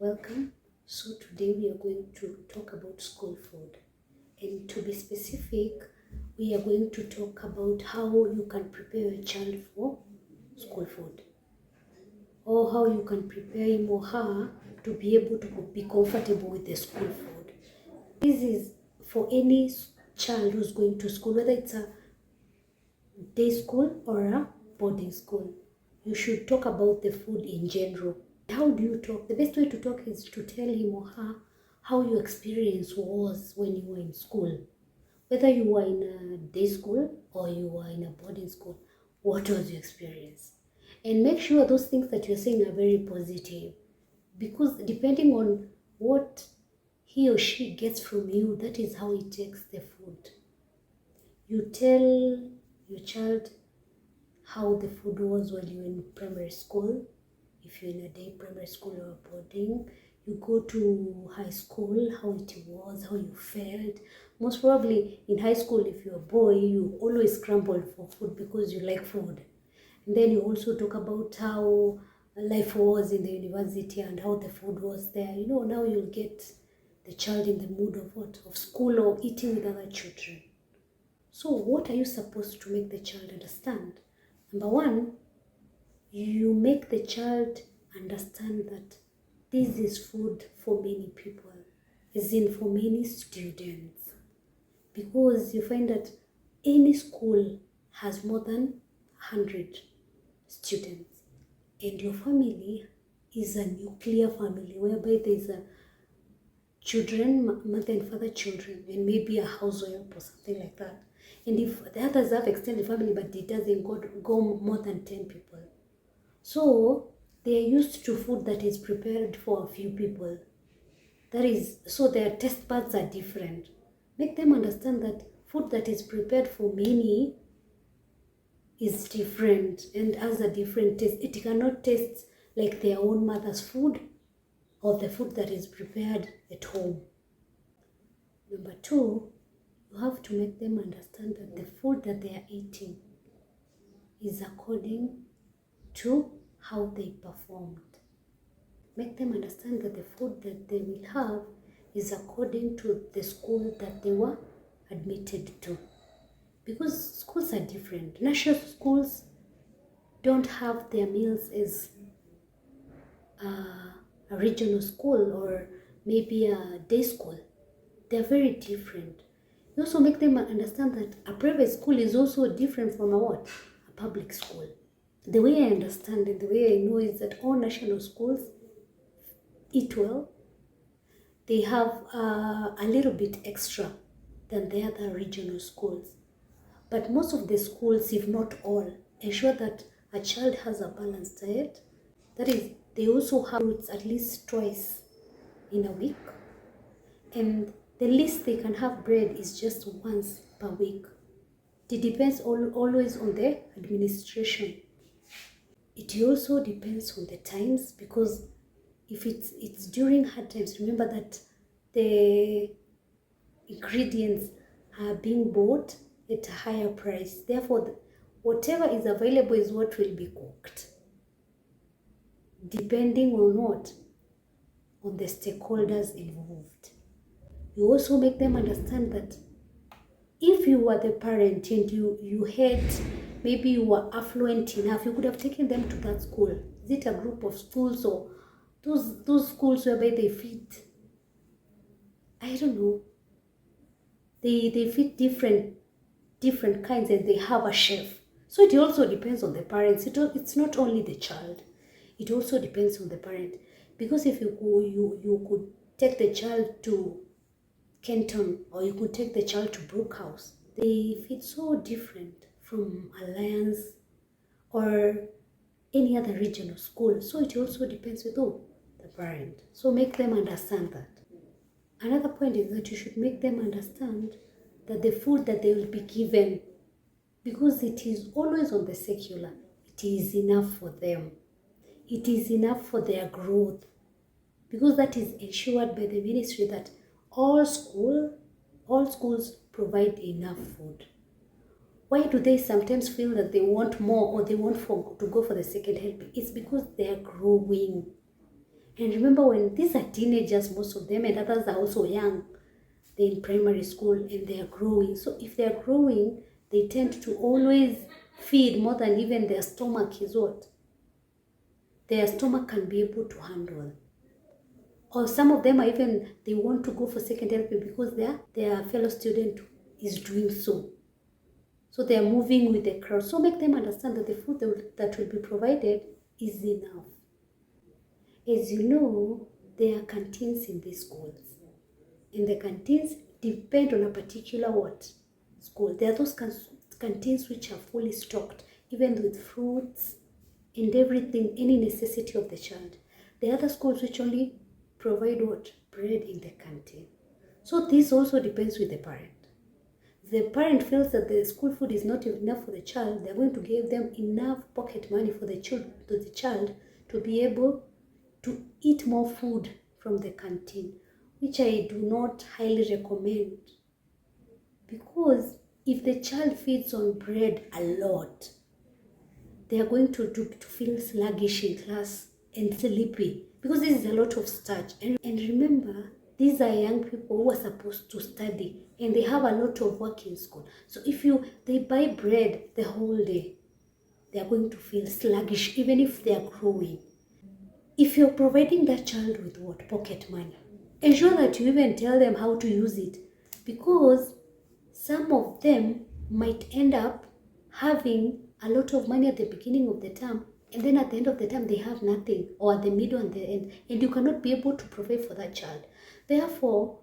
Welcome. So today we are going to talk about school food, and to be specific, we are going to talk about how you can prepare a child for school food, or how you can prepare him or her to be able to be comfortable with the school food. This is for any child who's going to school, whether it's a day school or a boarding school. You should talk about the food in general. How do you talk? The best way to talk is to tell him or her how your experience was when you were in school. Whether you were in a day school or you were in a boarding school, what was your experience? And make sure those things that you're saying are very positive. Because depending on what he or she gets from you, that is how he takes the food. You tell your child how the food was when you were in primary school. If you're in a day primary school or boarding, you go to high school, how it was, how you felt. Most probably in high school, if you're a boy, you always scramble for food because you like food. And then you also talk about how life was in the university and how the food was there. Now you'll get the child in the mood of what? Of school or eating with other children. So what are you supposed to make the child understand? Number one, you make the child understand that this is food for many people, as in for many students. Because you find that any school has more than 100 students, and your family is a nuclear family whereby there's a children, mother and father children, and maybe a housewife or something like that. And if the others have extended family, but it doesn't go more than 10 people. So they are used to food that is prepared for a few people. So their taste buds are different. Make them understand that food that is prepared for many is different and has a different taste. It cannot taste like their own mother's food or the food that is prepared at home. Number two, you have to make them understand that the food that they are eating is according to how they performed. Make them understand that the food that they will have is according to the school that they were admitted to. Because schools are different. National schools don't have their meals as a regional school or maybe a day school. They're very different. You also make them understand that a private school is also different from a public school. The way I understand it, the way I know is that all national schools eat well. They have a little bit extra than the other regional schools. But most of the schools, if not all, ensure that a child has a balanced diet. That is, they also have fruits at least twice in a week. And the least they can have bread is just once per week. It depends always on the administration. It also depends on the times, because if it's during hard times, remember that the ingredients are being bought at a higher price. Therefore, whatever is available is what will be cooked, depending on what? On the stakeholders involved. You also make them understand that if you were the parent and you had, maybe you were affluent enough, you could have taken them to that school. Is it a group of schools or those schools whereby they feed, I don't know, they feed different kinds and they have a chef. So it also depends on the parents. It's not only the child. It also depends on the parent. Because if you could take the child to Kenton or you could take the child to Brookhouse, they feed so different from Alliance or any other regional school. So it also depends with who? The parent. So make them understand that. Another point is that you should make them understand that the food that they will be given, because it is always on the secular, it is enough for them. It is enough for their growth, because that is ensured by the ministry that all schools provide enough food. Why do they sometimes feel that they want more or they want to go for the second helping? It's because they are growing. And remember, when these are teenagers, most of them, and others are also young, they're in primary school and they are growing. So if they are growing, they tend to always feed more than even their stomach is what their stomach can be able to handle. Or some of them are even, they want to go for second LP because their fellow student is doing so. So they are moving with the crowd. So make them understand that the food that will be provided is enough. As you know, there are canteens in these schools. And the canteens depend on a particular school. There are those canteens which are fully stocked, even with fruits and everything, any necessity of the child. The other schools which only provide bread in the canteen. So this also depends with the parent. If the parent feels that the school food is not enough for the child, they're going to give them enough pocket money for the child to be able to eat more food from the canteen, which I do not highly recommend. Because if the child feeds on bread a lot, they are going to feel sluggish in class and sleepy, because this is a lot of starch. And remember, these are young people who are supposed to study and they have a lot of work in school. So if they buy bread the whole day, they are going to feel sluggish even if they are growing. If you're providing that child with pocket money, ensure that you even tell them how to use it, because some of them might end up having a lot of money at the beginning of the term, and then at the end of the term they have nothing, or at the middle and the end, and you cannot be able to provide for that child. Therefore,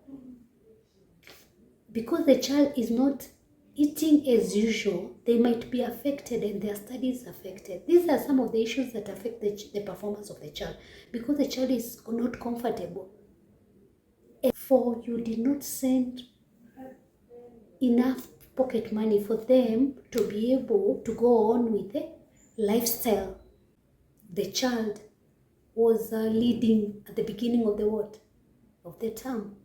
because the child is not eating as usual, they might be affected and their studies affected. These are some of the issues that affect the performance of the child, because the child is not comfortable. For you did not send enough pocket money for them to be able to go on with the lifestyle the child was leading at the beginning of the term.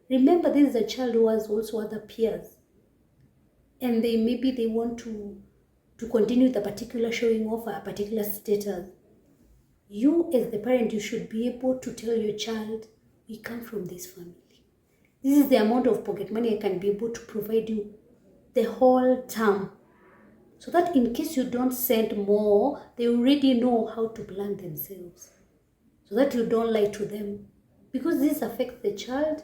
Remember, this is a child who has also other peers, and maybe they want to continue the particular showing off a particular status. You as the parent, you should be able to tell your child, we come from this family. This is the amount of pocket money I can be able to provide you the whole term. So that in case you don't send more, they already know how to plan themselves. So that you don't lie to them. Because this affects the child.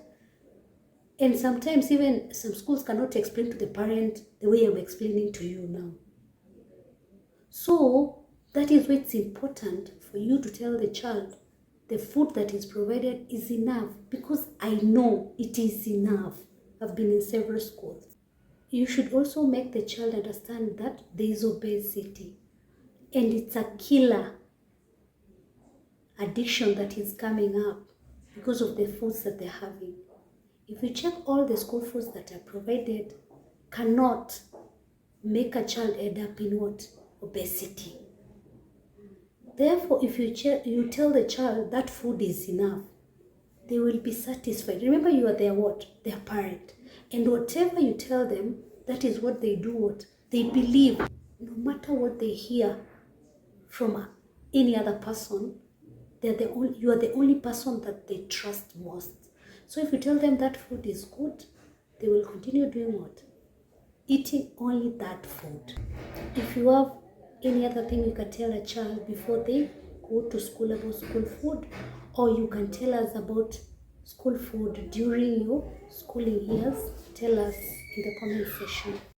And sometimes even some schools cannot explain to the parent the way I'm explaining to you now. So that is why it's important for you to tell the child the food that is provided is enough, because I know it is enough. I've been in several schools. You should also make the child understand that there is obesity, and it's a killer addiction that is coming up because of the foods that they're having. If you check, all the school foods that are provided cannot make a child end up in obesity. Therefore, if you tell the child that food is enough, they will be satisfied. Remember, you are their parent. And whatever you tell them, that is what they do, they believe. No matter what they hear from any other person, you are the only person that they trust most. So if you tell them that food is good, they will continue doing eating only that food. If you have any other thing you can tell a child before they go to school about school food, or you can tell us about school food during your schooling years, tell us in the comment section.